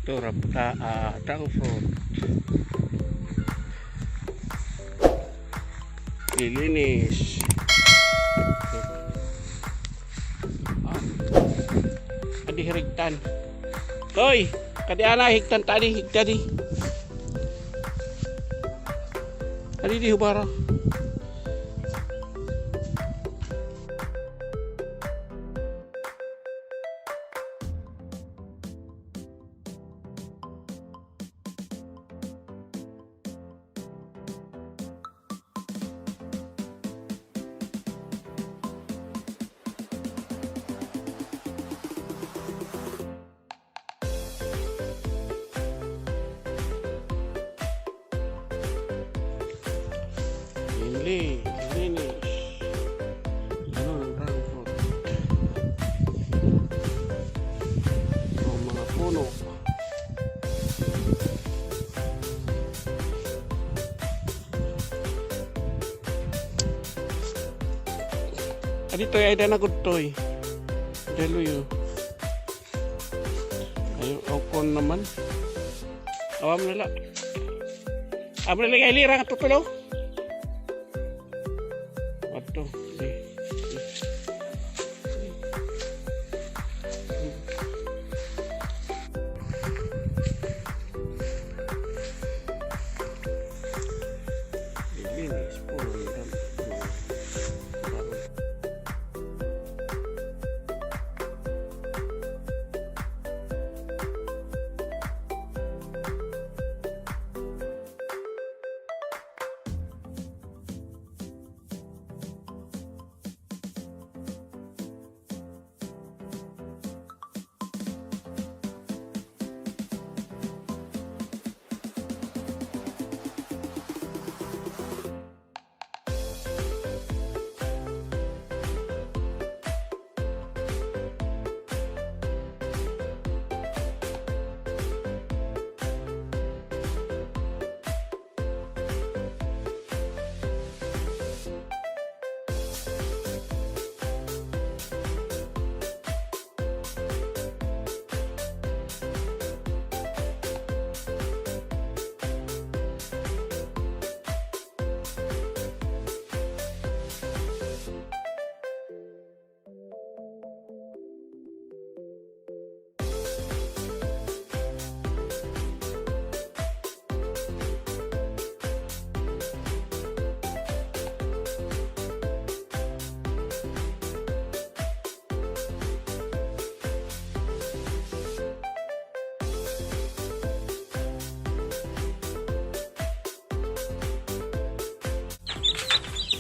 Ito, dragon fruit. Lilinis. Adi hirigtan. Toy, kadi ana higtan tadi higtadi. Adi di hubara. Linis. Ano ng dragon fruit? O mga puno. Dito ay ada na gudtoy. Daluyo. Ayun, okon naman. Awam nila. Abra lagi ilira ka tutulo. Wato, di. Linis po.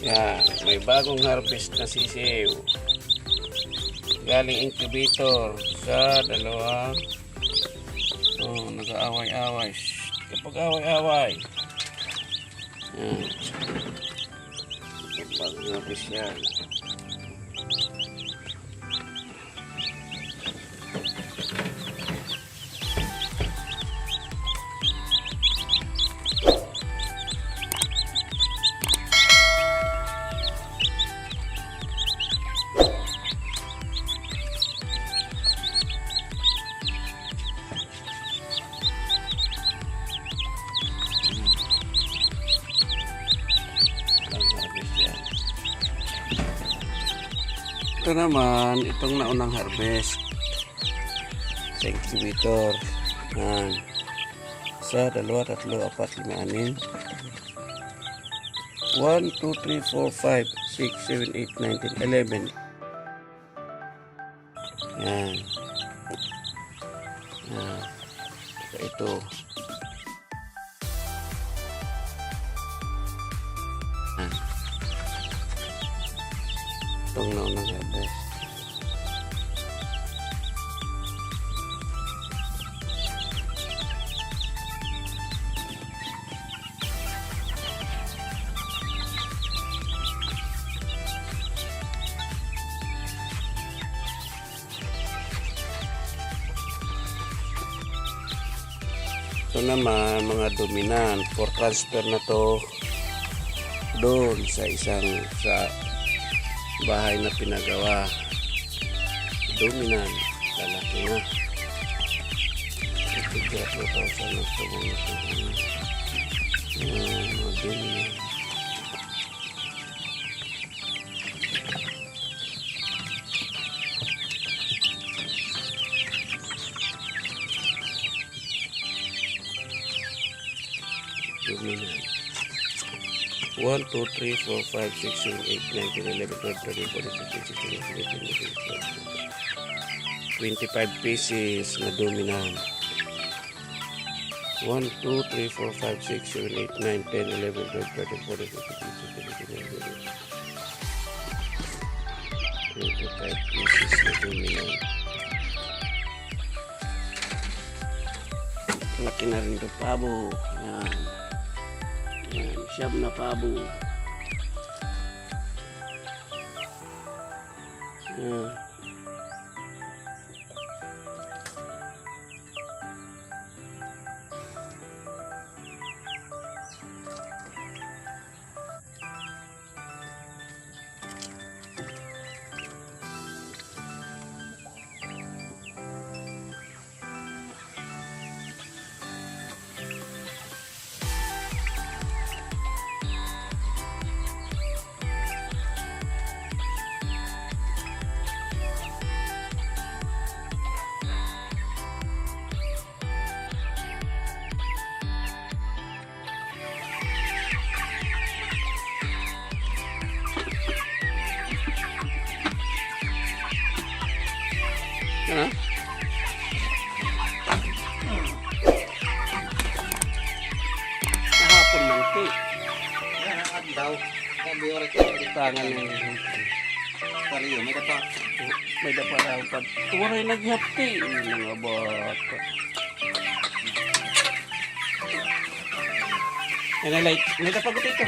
Yan, may bagong harvest na sisiw. Galing incubator sa dalawa. Oh, nag-aaway-away. Kapag away-away. Yan. Kapag harvest yan. Ito naman, itong naunang harvest sa incubator. Yan. Isa, dalawa, tatlo, apat, lima, anim. 1, 2, 3, 4, 5, 6, 7, 8, 9, 10, 11. Yan. Yan. Ito. Yan. Itong naunang harvest. Ito naman mga dominant for transfer na to doon sa isang bahay na pinagawa. Dominant lalaki na. Ito kira 2,000 na ito mga dumi. Dumi na. 1, 2, 3, 4, 5, 6, 7, 8, 9, 10, 11, 12, 13, 14, 15, 16, 17, 18, 25 pieces na dumi na. 1, 2, 3, 4, 5, 6, 7, 8, 9, 10, 11, 12, 13, 14, 15, 16, 17, 18, 25 pieces na dumi na. Laki na rin ito pabo. Yan. Yan. Siyam na pabo. Yan. Ano? Nahapon man ti. Yan ang adlaw. Sabi oras Tangan yung pariyo, may dapa. may dapat daw pag tuwaray naghapti. Mga bata. Yan ay light. May dapat ko ito.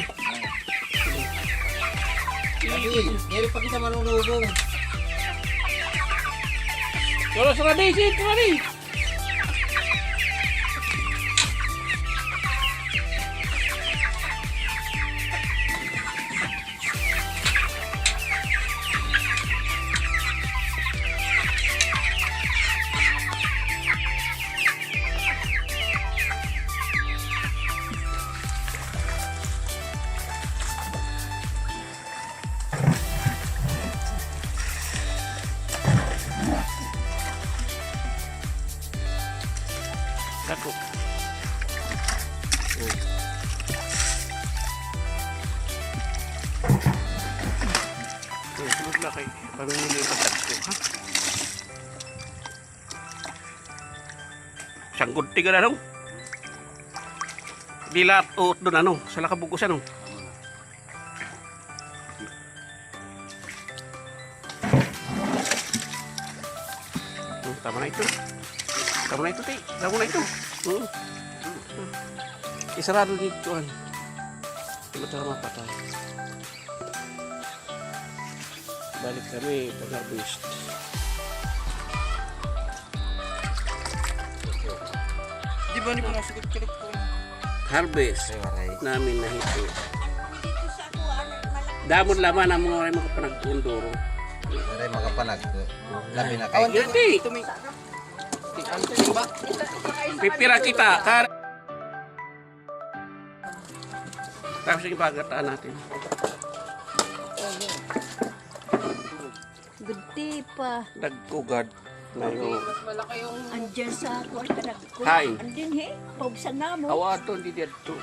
Ngayon pa kita manunubong. Kalau serabi sih, serabi. Aku. Sunod na kay pamimili pa tagko, ha? Sanggod tiga na nung. Dilat uot doon ano, sala kabukusan nung. Tama na ito. Tama na ito, ti. Tama na ito. Isarado dito, an. Hindi mo mapatay. Balik kami pag-harvest. Di ba ni po nasugot-sugot ko? Harvest namin na hito. Damon laman ang mga panagpunduro. Aray makapanag ko. Labi na kayo. Hindi. Pipira kita. Tapos yung pagataan natin. Gudi pa. Nagkugad na yung... Andiyan sa kwarta nagkugad. Kain. Andin he. Paubsan na mo. Awato, hindi dito.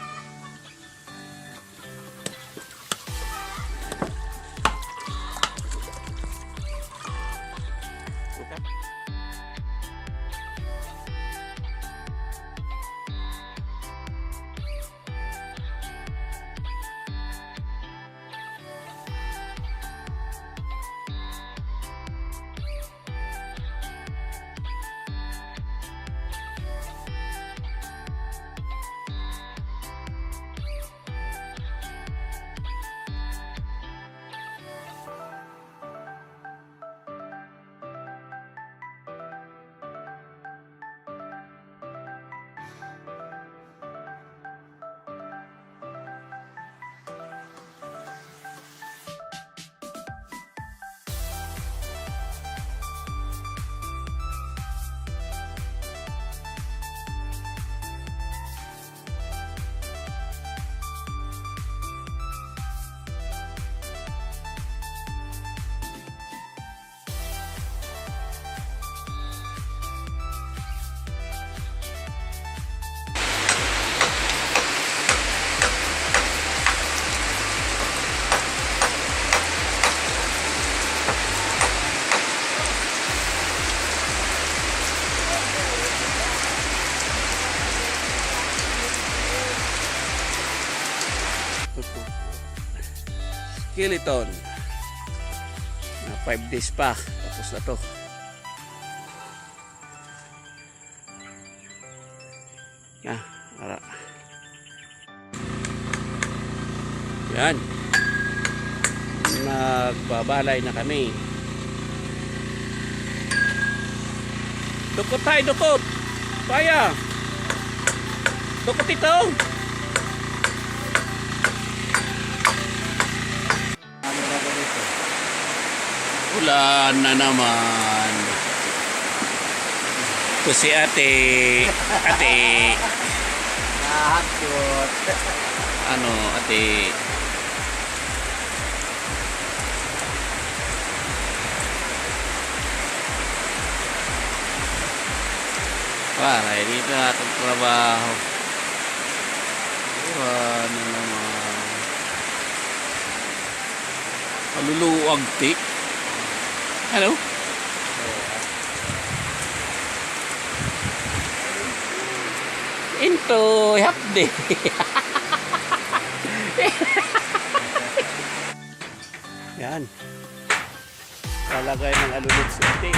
skeleton. 5 days pa. Tapos na to. Ara. Yan. Nagbabalay na kami. Dukot tayo, dukot. Paya. Dukot ito. Ulan na naman. Ito si ate. Ate. Nakakot. Ano, ate? Para, dito natin trabaho. Ulan na naman. Maluluwag, ti. Ano? Into hapde. Yan. Talagay ng alulod sa ating.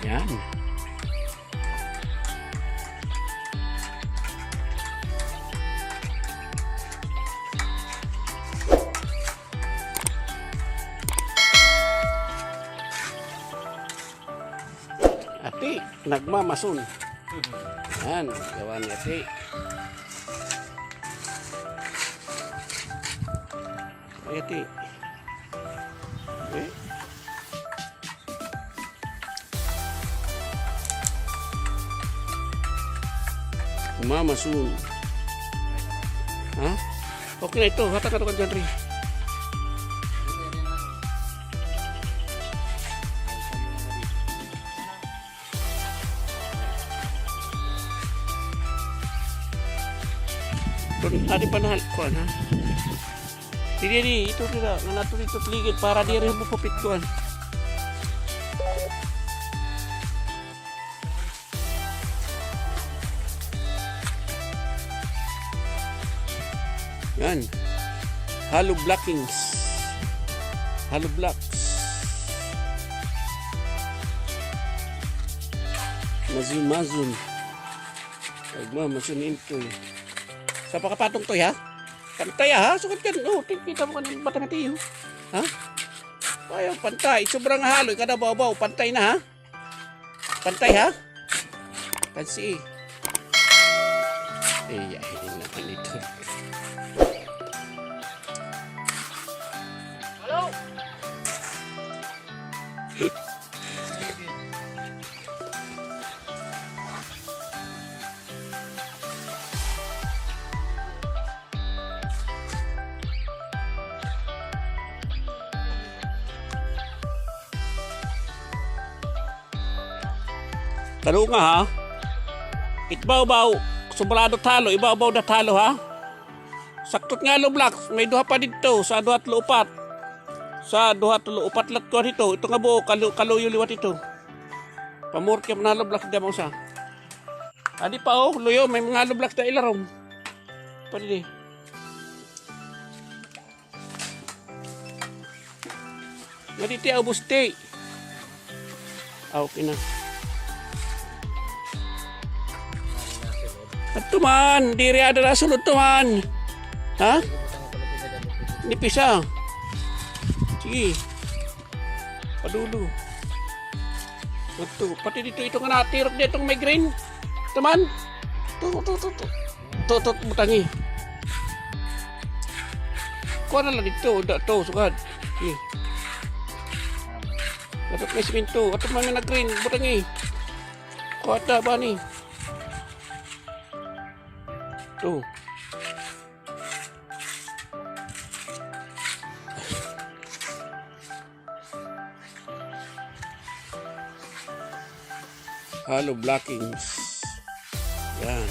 Yan. Ate, nagmamason. Yan, gawa ni ate. Ay, ate. Okay. Mamason. Ha? Okay na ito. Hatak na ito ka dyan, Ri. Tadi panahal kuan ha. Diri itu tidak nganato dito pligid para diri mo pupit kuan. Yan. Hollow blockings. Hollow blocks. Mazun. Magmamasun into. Sa pakapatong to ha? Pantay ha? Sukot ka. Oh, kita mo kanang batang atiyo. Ha? Ayaw, pantay. Sobrang haloy. Kada baw-baw. Pantay na ha? Pantay ha? Kansi. Eh, yahin natin ito. Hello? Taro nga ha. Itbaw-baw. Sobrado talo. Ibaw-baw na talo ha. Saktot nga lo blocks. May duha pa dito. Sa duha tlo upat. Sa duha tlo upat lat ko dito. Ito nga buo. Kaluyo liwat ito. Pamurke na lo blocks. Diyan mo sa. Adi pa oh. Luyo. May mga lo blocks na ilarong. Pwede. Ngaditi au busti. Okay na. At tuman, diri ada na sulod tuman. Ha? Nipisa. Sige. Padulo. Ito, pati dito ito nga natirok dito may green. Tuman. Tutot butangi. Kuha na lang dito. Ito, sugad. Sige. Dapat may siminto. At mga nag-green. Butangi. Kuha na ba ni? Ito. Hollow blockings. Yan.